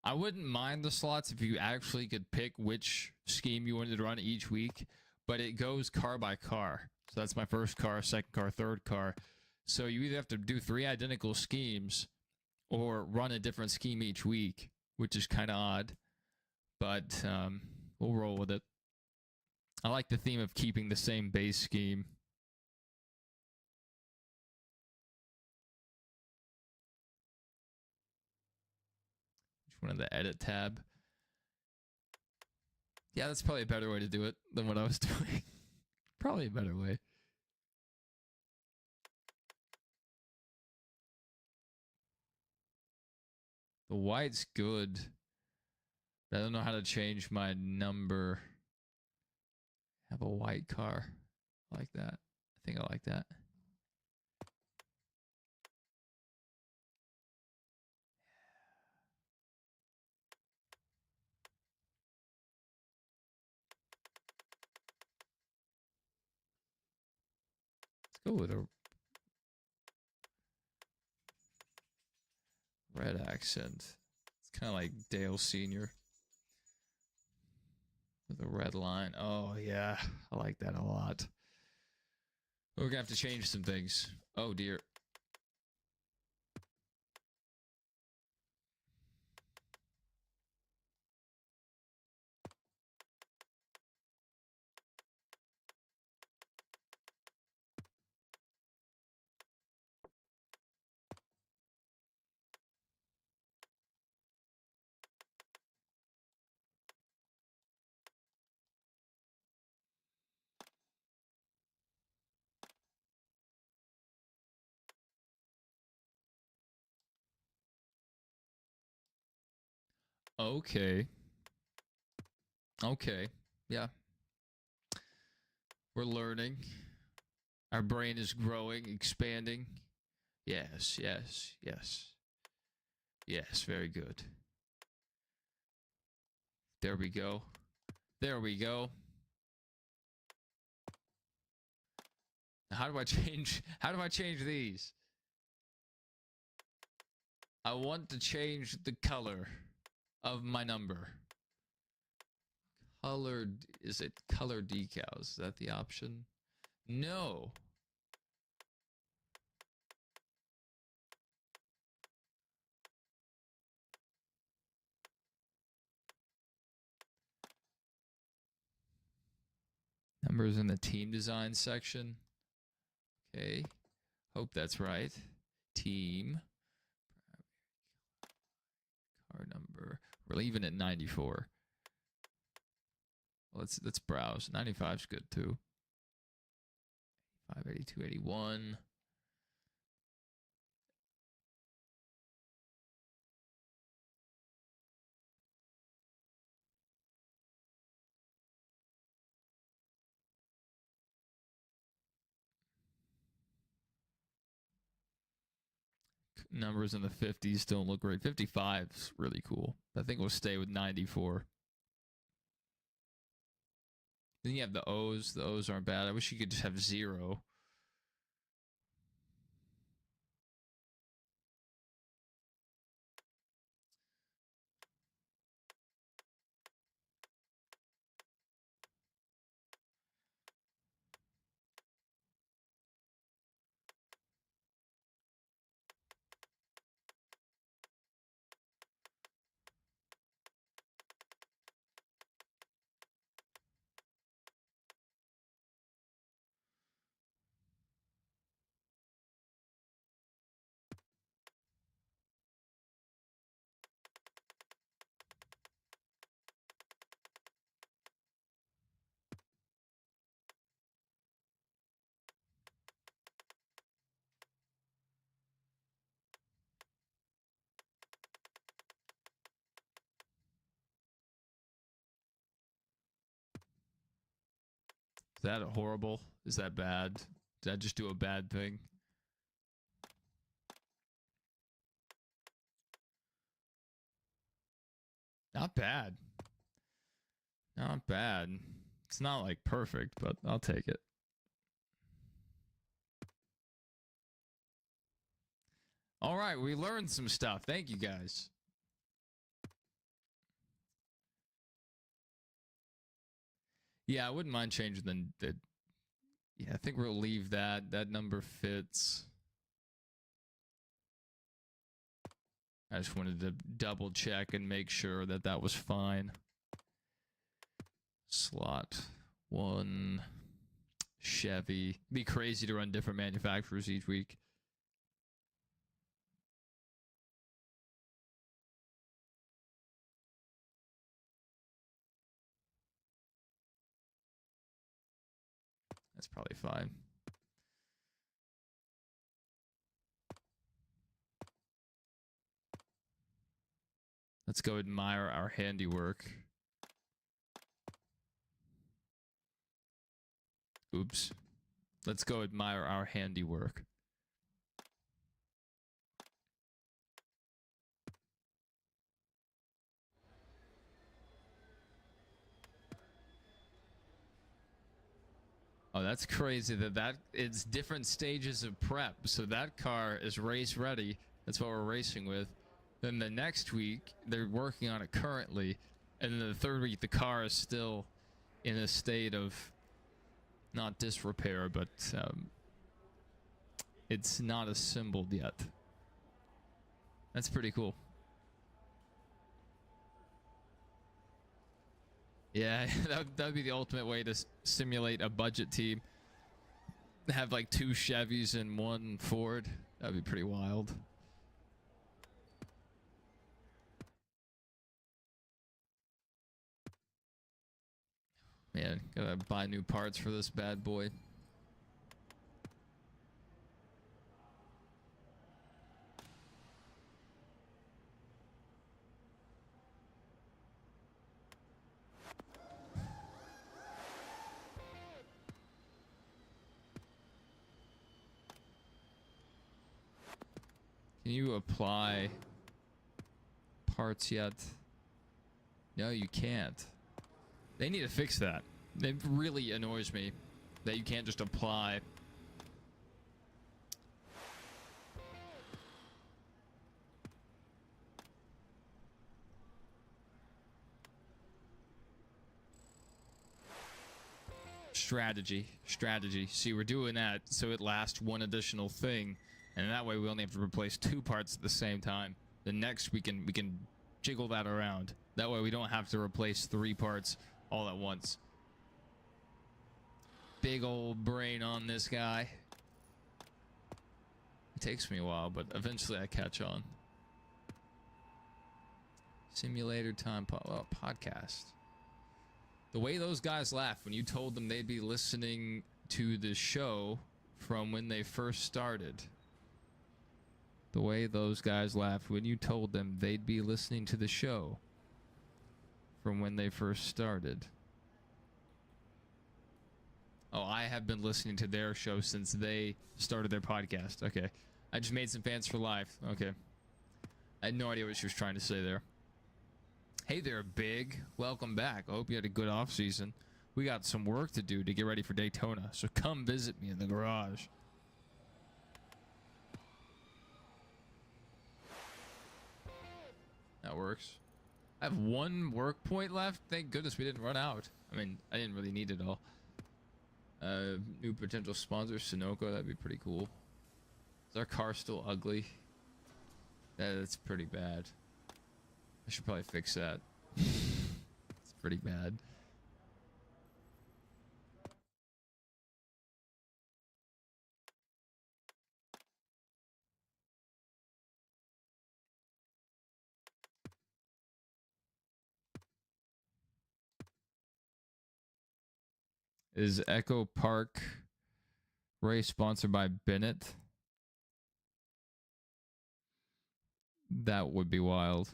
I wouldn't mind the slots if you actually could pick which scheme you wanted to run each week, but it goes car by car. So that's my first car, second car, third car. So you either have to do 3 identical schemes or run a different scheme each week, which is kind of odd, but we'll roll with it. I like the theme of keeping the same base scheme. Which one in the edit tab? Yeah, that's probably a better way to do it than what I was doing. Probably a better way. The white's good. But I don't know how to change my number. Have a white car. I like that. I think I like that. Let's go with a red accent. It's kind of like Dale Sr. with a red line. Oh, yeah. I like that a lot. We're going to have to change some things. Oh, dear. Okay. Okay. Yeah. We're learning. Our brain is growing, expanding. Yes, yes, yes. Yes, very good. There we go. There we go. How do I change these? I want to change the color of my number. Colored, is it color decals? Is that the option? No. Numbers in the team design section. Okay. Hope that's right. Team. Car number. We're leaving at 94. Let's browse. 95 is good too. 582, 81. Numbers in the 50s don't look great. 55 is really cool. I think we'll stay with 94. Then you have the O's. The O's aren't bad. I wish you could just have 0. Is that horrible? Is that bad? Did I just do a bad thing? Not bad. Not bad. It's not like perfect, but I'll take it. All right, we learned some stuff. Thank you guys. Yeah, I wouldn't mind changing the yeah, I think we'll leave that. That number fits. I just wanted to double check and make sure that that was fine. Slot 1 Chevy. It'd be crazy to run different manufacturers each week. That's probably fine. Let's go admire our handiwork. Oops. Let's go admire our handiwork. Oh, that's crazy that it's different stages of prep. So that car is race ready. That's what we're racing with. Then the next week, they're working on it currently. And then the third week, the car is still in a state of not disrepair, but it's not assembled yet. That's pretty cool. Yeah, that'd be the ultimate way to simulate a budget team. Have like 2 Chevys and 1 Ford. That'd be pretty wild. Man, gotta buy new parts for this bad boy. Can you apply parts yet? No, you can't. They need to fix that. It really annoys me that you can't just apply. Strategy. See, we're doing that so it lasts one additional thing, and that way we only have to replace 2 parts at the same time. The next we can jiggle that around. That way we don't have to replace 3 parts all at once. Big old brain on this guy. It takes me a while, but eventually I catch on. Simulator time podcast. The way those guys laughed when you told them they'd be listening to the show from when they first started. The way those guys laughed when you told them they'd be listening to the show from when they first started. Oh, I have been listening to their show since they started their podcast. Okay. I just made some fans for life. Okay. I had no idea what she was trying to say there. Hey there, Big. Welcome back. I hope you had a good off season. We got some work to do to get ready for Daytona, so come visit me in the garage. That works. I have 1 work point left. Thank goodness we didn't run out. I mean, I didn't really need it all. New potential sponsor, Sunoco. That'd be pretty cool. Is our car still ugly? That's pretty bad. I should probably fix that. It's pretty bad. Is Echo Park race sponsored by Bennett? That would be wild.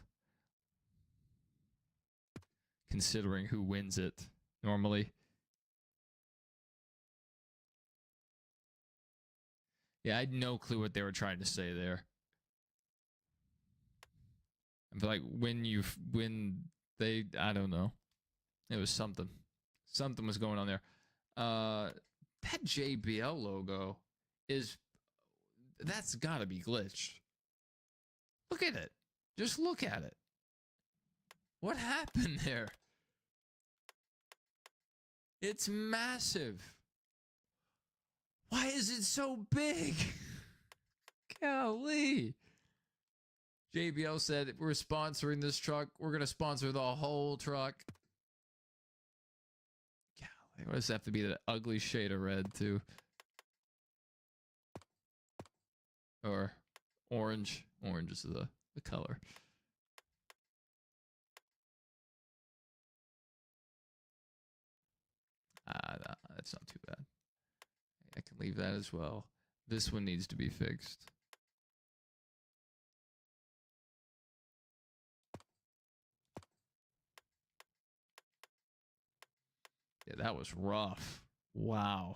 Considering who wins it normally. Yeah, I had no clue what they were trying to say there. I feel like when I don't know. It was something. Something was going on there. That JBL logo that's got to be glitched. Look at it. Just look at it. What happened there? It's massive. Why is it so big? Golly. JBL said, we're sponsoring this truck. We're going to sponsor the whole truck. Golly, why does it have to be that ugly shade of red, too? Or orange. Orange is the color. No, that's not too bad. I can leave that as well. This one needs to be fixed. Yeah, that was rough. Wow.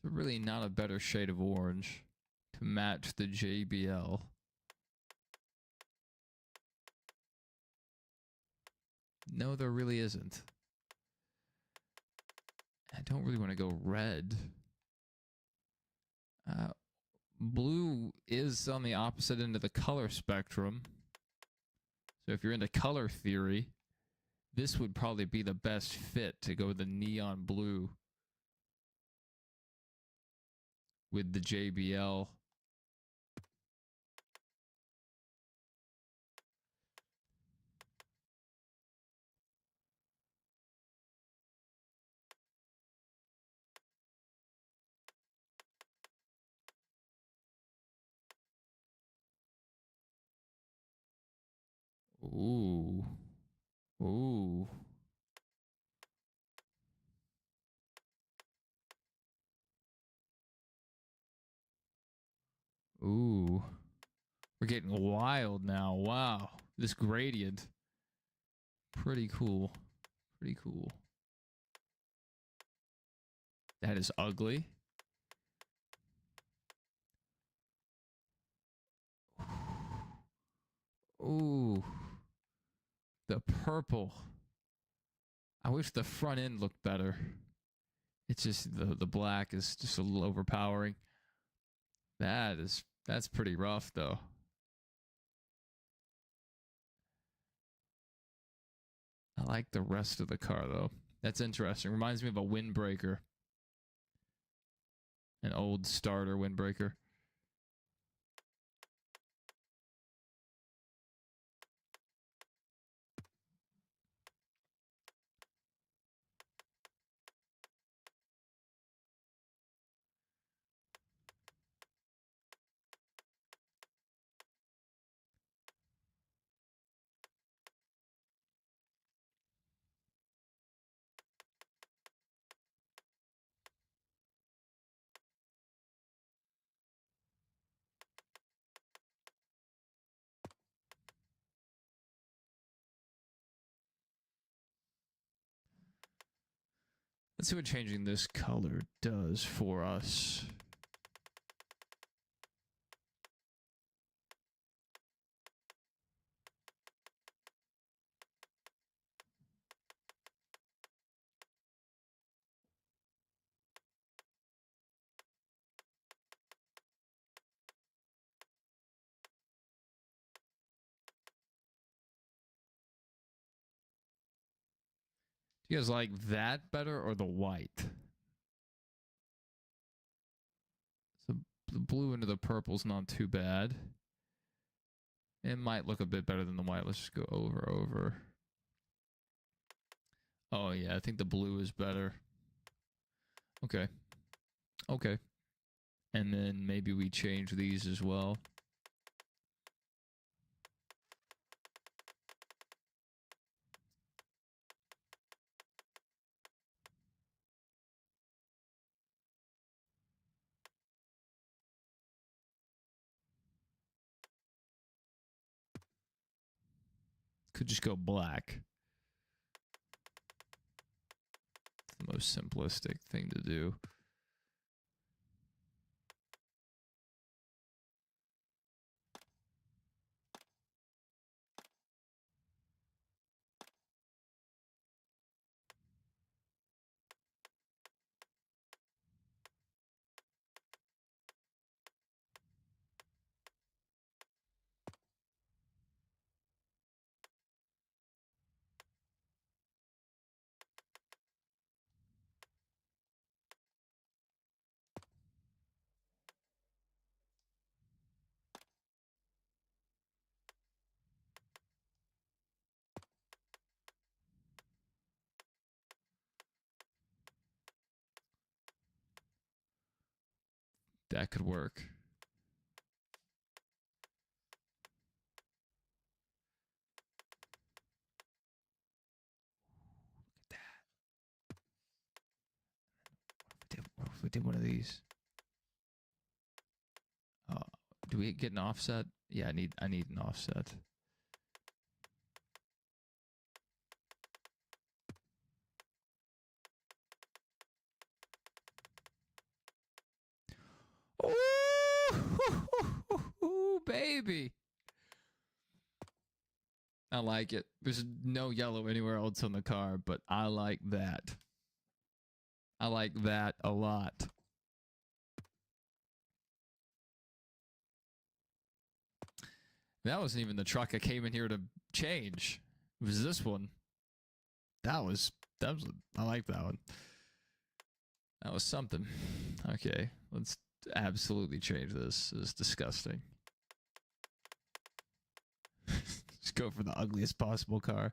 So really not a better shade of orange to match the JBL. No, there really isn't. I don't really want to go red. Blue is on the opposite end of the color spectrum. So if you're into color theory, this would probably be the best fit to go with the neon blue with the JBL. Ooh. Ooh. Ooh. We're getting wild now. Wow. This gradient. Pretty cool. Pretty cool. That is ugly. Ooh. The purple. I wish the front end looked better. It's just the black is just a little overpowering. That's pretty rough though. I like the rest of the car though. That's interesting. Reminds me of a windbreaker. An old starter windbreaker. Let's see what changing this color does for us. Do you guys like that better or the white? So the blue into the purple's not too bad. It might look a bit better than the white. Let's just go over. Oh yeah, I think the blue is better. Okay. Okay. And then maybe we change these as well. Could just go black. It's the most simplistic thing to do. That could work. What if we did one of these? Do we get an offset? Yeah, I need an offset. Oh, baby. I like it. There's no yellow anywhere else on the car, but I like that. I like that a lot. That wasn't even the truck I came in here to change. It was this one. That was I like that one. That was something. Okay, let's absolutely change this. This is disgusting. Just go for the ugliest possible car.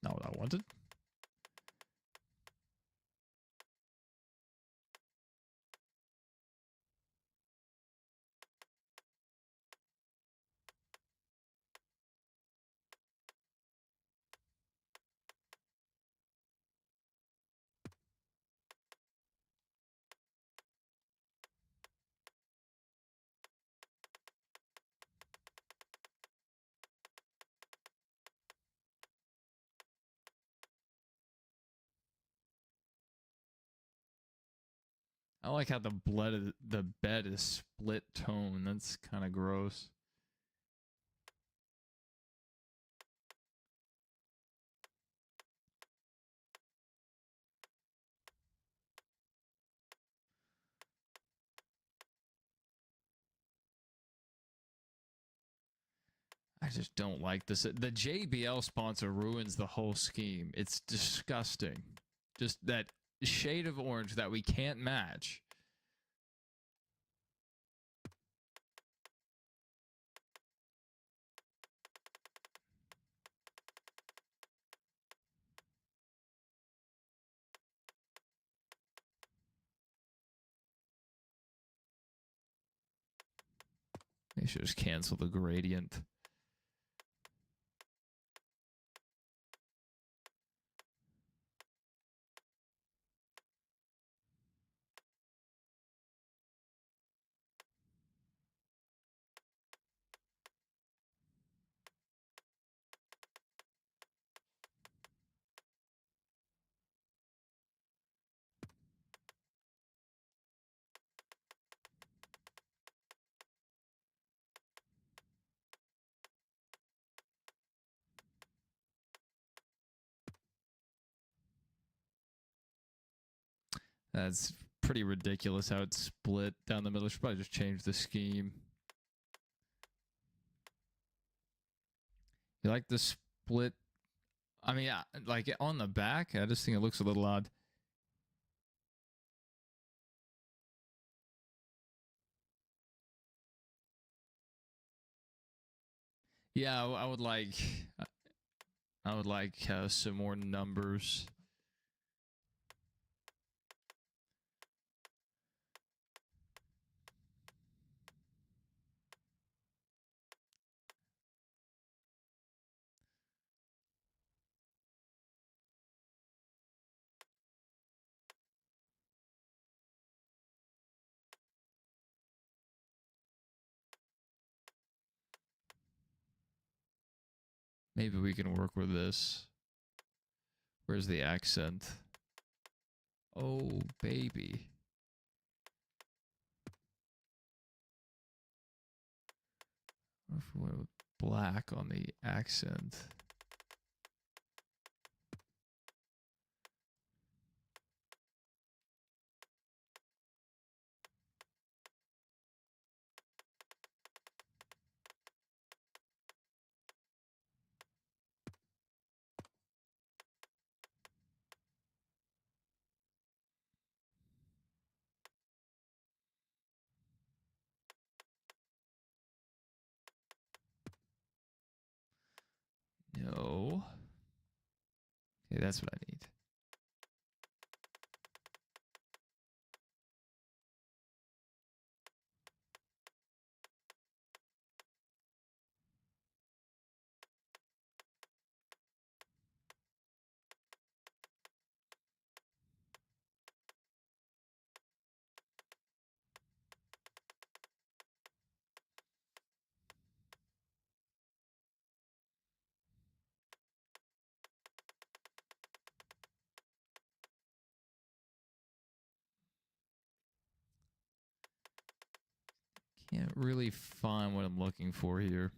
It's not what I wanted. I like how the bed is split tone. That's kind of gross. I just don't like this. The JBL sponsor ruins the whole scheme. It's disgusting. Just that shade of orange that we can't match. They should just cancel the gradient. That's pretty ridiculous how it's split down the middle. Should probably just change the scheme. You like the split I mean, like on the back, I just think it looks a little odd. Yeah, I would like, some more numbers. Maybe we can work with this. Where's the accent? Oh, baby. What if we went with black on the accent? No. Okay, that's what I need. Can't really find what I'm looking for here.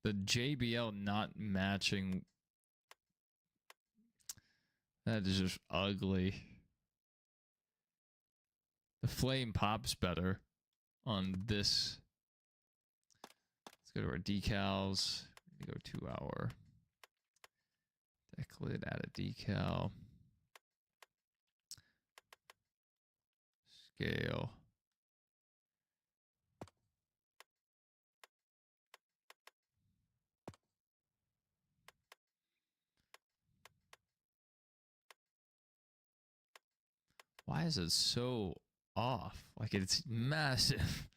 The JBL not matching. That is just ugly. The flame pops better on this. Let's go to our decals. We go 2 hour. Deck lid, add a decal. Scale. Why is it so off? Like it's massive.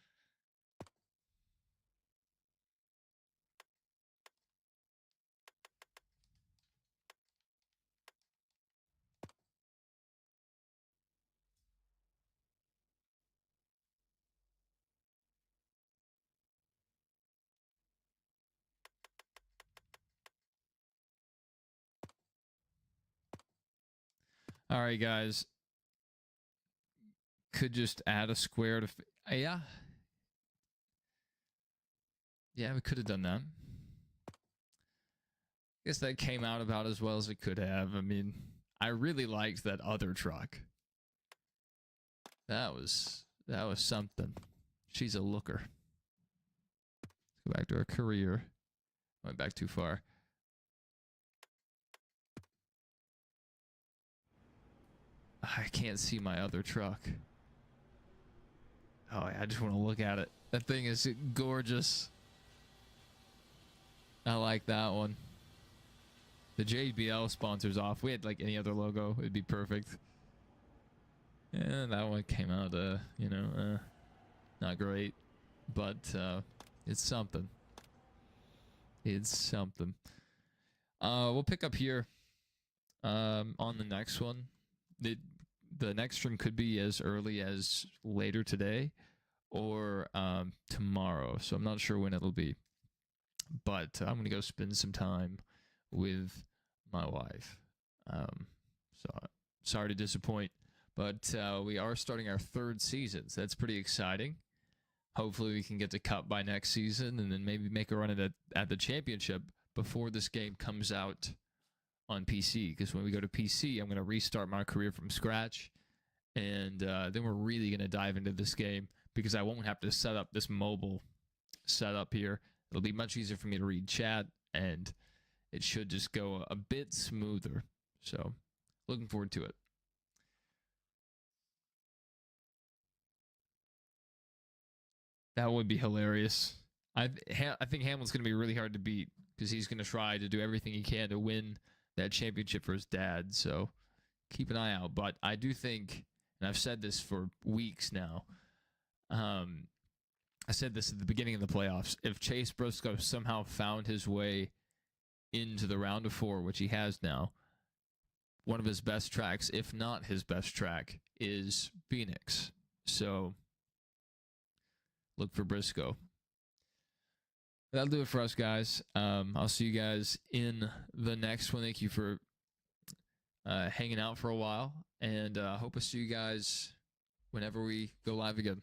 All right, guys. Could just add a square to. Yeah. Yeah, we could have done that. Guess that came out about as well as it could have. I mean, I really liked that other truck. That was something. She's a looker. Let's go back to her career. Went back too far. I can't see my other truck. Oh, I just want to look at it. That thing is gorgeous. I like that one. The JBL sponsors off. We had like any other logo, it'd be perfect. And that one came out, not great, but it's something. It's something. We'll pick up here on the next one. The next stream could be as early as later today or tomorrow, so I'm not sure when it'll be. But I'm gonna go spend some time with my wife. So sorry to disappoint, but we are starting our 3rd season, so that's pretty exciting. hopefully we can get to Cup by next season, and then maybe make a run at the championship before this game comes out on PC. Because when we go to PC, I'm going to restart my career from scratch, and then we're really going to dive into this game, because I won't have to set up this mobile setup here. It'll be much easier for me to read chat, and it should just go a bit smoother. So, looking forward to it. That would be hilarious. I think Hamlin's going to be really hard to beat, because he's going to try to do everything he can to win that championship for his dad. So, keep an eye out. But I do think, and I've said this for weeks now, I said this at the beginning of the playoffs, if Chase Briscoe somehow found his way into the round of 4, which he has now, one of his best tracks, if not his best track, is Phoenix. So look for Briscoe. That'll do it for us, guys. I'll see you guys in the next one. Thank you for hanging out for a while, and hope to see you guys whenever we go live again.